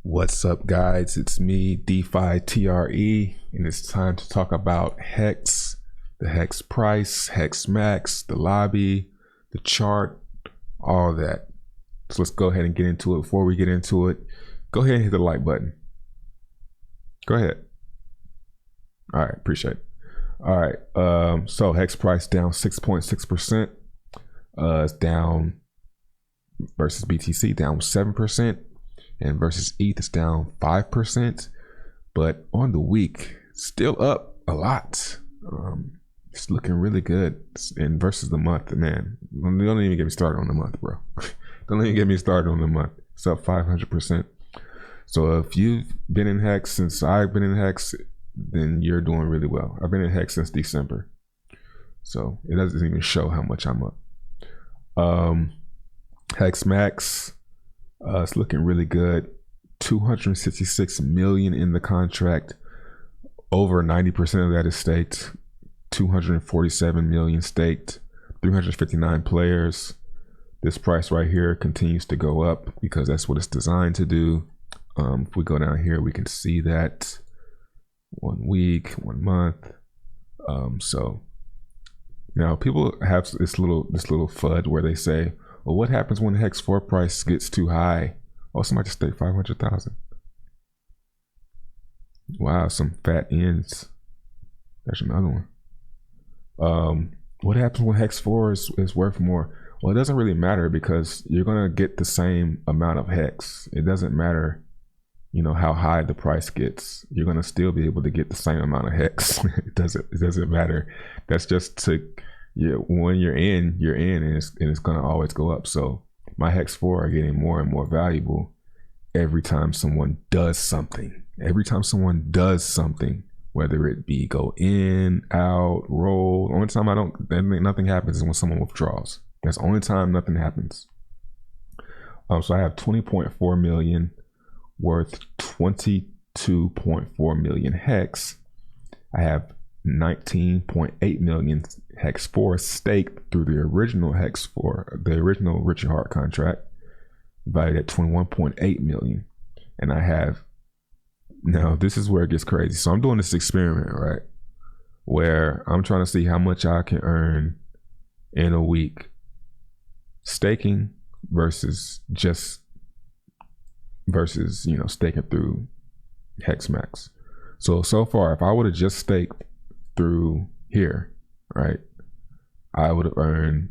What's up, guys? It's me, DeFi TRE, and it's time to talk about HEX, the HEX price, HEX Max, the lobby, the chart, all that. So let's go ahead and get into it. Before we get into it, go ahead and hit the like button. Go ahead. All right, appreciate it. All right, so HEX price down 6.6%. It's down versus BTC down 7%. And versus ETH is down 5%, but on the week still up a lot. It's looking really good. And versus the month, man, don't even get me started on the month, bro. Don't even get me started on the month. It's up 500%. So if you've been in HEX since I've been in HEX, then you're doing really well. I've been in HEX since December, so it doesn't even show how much I'm up. HEX Max. It's looking really good. 266 million in the contract. Over 90% of that is staked. 247 million staked. 359 players. This price right here continues to go up because that's what it's designed to do. If we go down here, we can see that 1 week, 1 month. So now people have this little FUD where they say, well, what happens when the HEX 4 price gets too high? Oh, somebody just staked 500,000. Wow, some fat ends. There's another one. What happens when HEX 4 is worth more? Well, it doesn't really matter because you're gonna get the same amount of HEX. It doesn't matter, how high the price gets. You're gonna still be able to get the same amount of HEX. It doesn't matter. That's just to. Yeah, when you're in, and it's gonna always go up. So my HEX 4 are getting more and more valuable every time someone does something. Every time someone does something, whether it be go in, out, roll. The only time nothing happens is when someone withdraws. That's the only time nothing happens. So I have 20.4 million worth 22.4 million HEX. I have 19.8 million HEX 4 staked through the original HEX 4, the original Richard Heart contract, valued at 21.8 million. And I have, now this is where it gets crazy. So I'm doing this experiment, right? Where I'm trying to see how much I can earn in a week staking versus staking through HEX Max. So far, if I would have just staked through here, right, I would have earned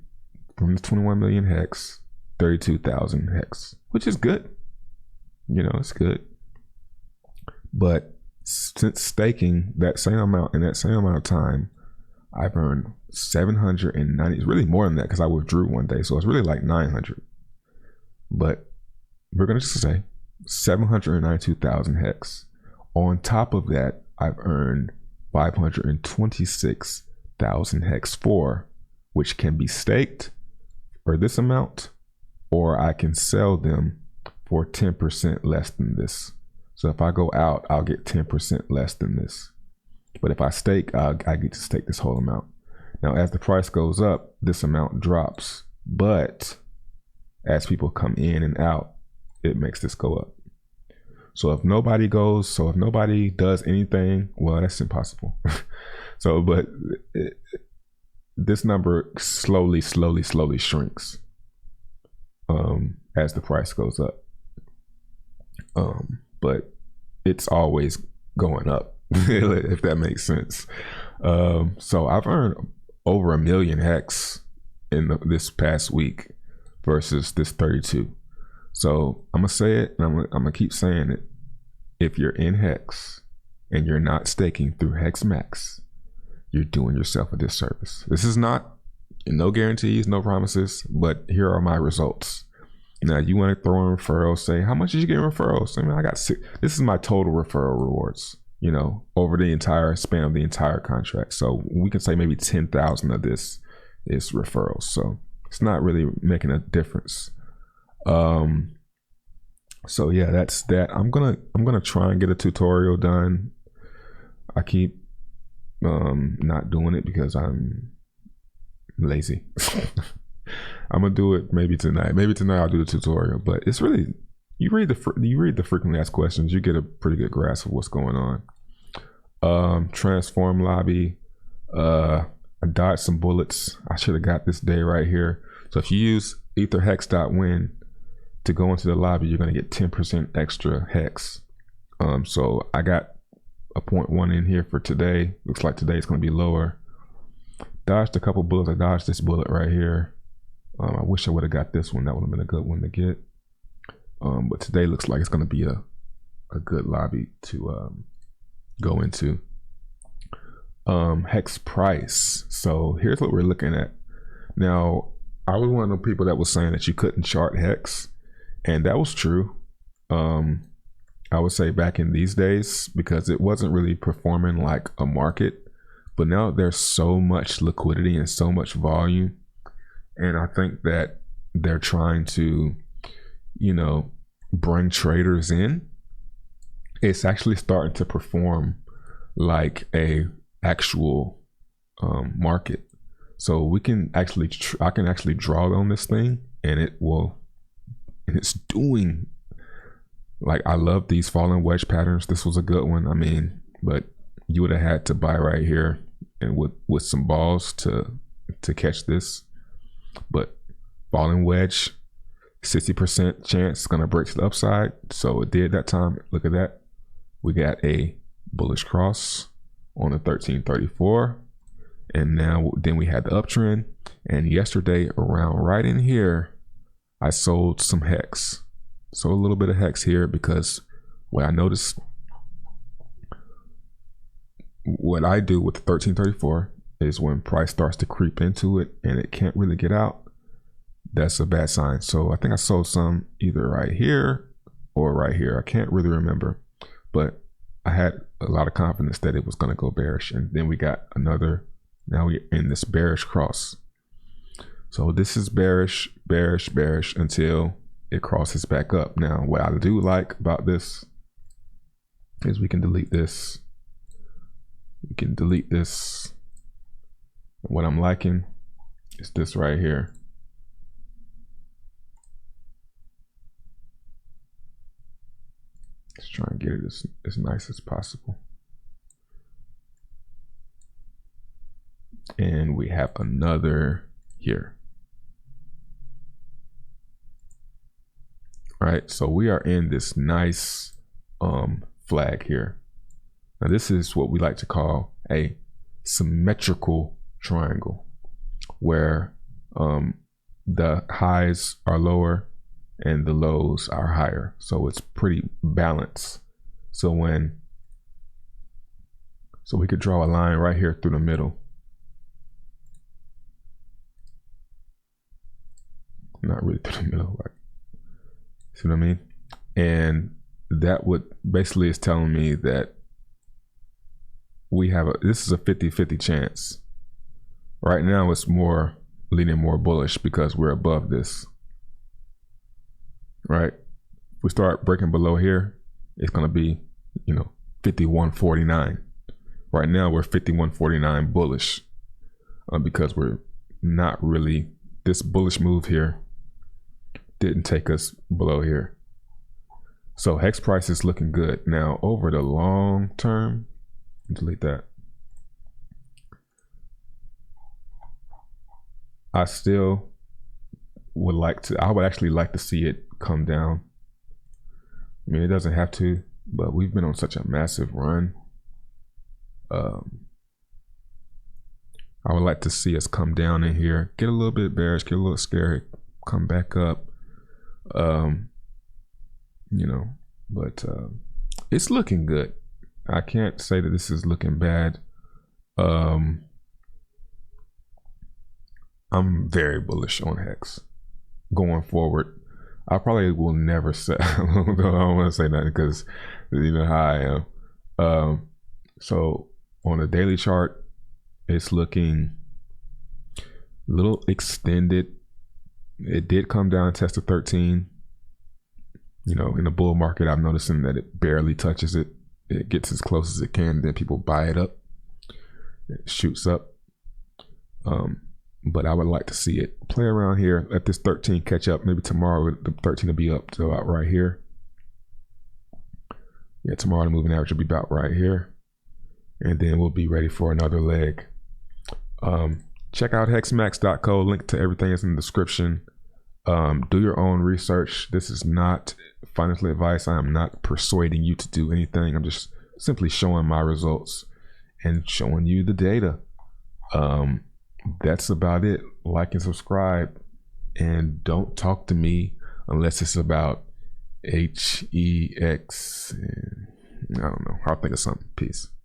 from the 21 million HEX 32,000 HEX, which is good. It's good. But since staking that same amount in that same amount of time, I've earned 790. It's really more than that because I withdrew one day, so it's really like 900. But we're gonna just say 792,000 HEX. On top of that, I've earned 526,000 HEX 4, which can be staked for this amount, or I can sell them for 10% less than this. So if I go out, I'll get 10% less than this. But if I stake, I get to stake this whole amount. Now, as the price goes up, this amount drops. But as people come in and out, it makes this go up. So if nobody does anything, well, that's impossible. But this number slowly shrinks as the price goes up. But it's always going up, if that makes sense. So I've earned over 1 million HEX in this past week versus this 32. So I'm gonna say it, and I'm gonna keep saying it. If you're in HEX and you're not staking through HEX Max, you're doing yourself a disservice. This is not, no guarantees, no promises, but here are my results. Now, you want to throw in referrals, say, how much did you get in referrals? I mean, I got 6. This is my total referral rewards, over the entire span of the entire contract. So we can say maybe 10,000 of this is referrals. So it's not really making a difference. So yeah, that's that. I'm gonna try and get a tutorial done. I keep not doing it because I'm lazy. I'm gonna do it maybe tonight. Maybe tonight I'll do the tutorial, but it's really you read the frequently asked questions, you get a pretty good grasp of what's going on. Transform lobby. I dodged some bullets. I should have got this day right here. So if you use etherhex.win to go into the lobby, you're going to get 10% extra hex. So I got a 0.1 in here for today. Looks like today's going to be lower. Dodged a couple bullets. I dodged this bullet right here. I wish I would have got this one. That would have been a good one to get. But today looks like it's going to be a good lobby to go into. Hex price. So here's what we're looking at. Now, I was one of the people that was saying that you couldn't chart hex, and that was true. I would say back in these days, because it wasn't really performing like a market. But now there's so much liquidity and so much volume, and I think that they're trying to, you know, bring traders in. It's actually starting to perform like a actual market. So we can actually I can actually draw on this thing, and it's doing, like, I love these falling wedge patterns. This was a good one. I mean, but you would have had to buy right here and with some balls to catch this. But falling wedge, 60% chance it's gonna break to the upside. So it did that time. Look at that. We got a bullish cross on the 1334, and now then we had the uptrend. And yesterday around right in here, I sold some hex. So a little bit of hex here, because what I noticed, what I do with the 1334 is when price starts to creep into it and it can't really get out, that's a bad sign. So I think I sold some either right here or right here. I can't really remember, but I had a lot of confidence that it was going to go bearish. And then we got another, now we're in this bearish cross. So this is bearish, bearish, bearish until it crosses back up. Now, what I do like about this is we can delete this. We can delete this. What I'm liking is this right here. Let's try and get it as nice as possible. And we have another here. All right, so we are in this nice flag here. Now this is what we like to call a symmetrical triangle, where the highs are lower and the lows are higher. So it's pretty balanced. So we could draw a line right here through the middle. Not really through the middle, like, see what I mean? And that would basically is telling me that we have this is a 50-50 chance. Right now it's more leaning more bullish because we're above this. Right? If we start breaking below here, it's gonna be, 51.49. Right now we're 51.49 bullish, because we're not really, this bullish move here didn't take us below here. So hex price is looking good. Now over the long term, delete that. I still would I would actually like to see it come down. I mean, it doesn't have to, but we've been on such a massive run. I would like to see us come down in here, get a little bit bearish, get a little scared, come back up. But it's looking good. I can't say that this is looking bad. I'm very bullish on hex going forward. I probably will never say, I don't want to say that because you know how I am. So on a daily chart, it's looking a little extended. It did come down and test the 13. In the bull market, I'm noticing that it barely touches it. It gets as close as it can, then people buy it up. It shoots up. But I would like to see it play around here. Let this 13 catch up. Maybe tomorrow the 13 will be up to about right here. Yeah, tomorrow the moving average will be about right here, and then we'll be ready for another leg. Check out hexmax.co. Link to everything is in the description. Do your own research. This is not financial advice. I am not persuading you to do anything. I'm just simply showing my results and showing you the data. That's about it. Like and subscribe, and don't talk to me unless it's about HEX. I don't know. I'll think of something. Peace.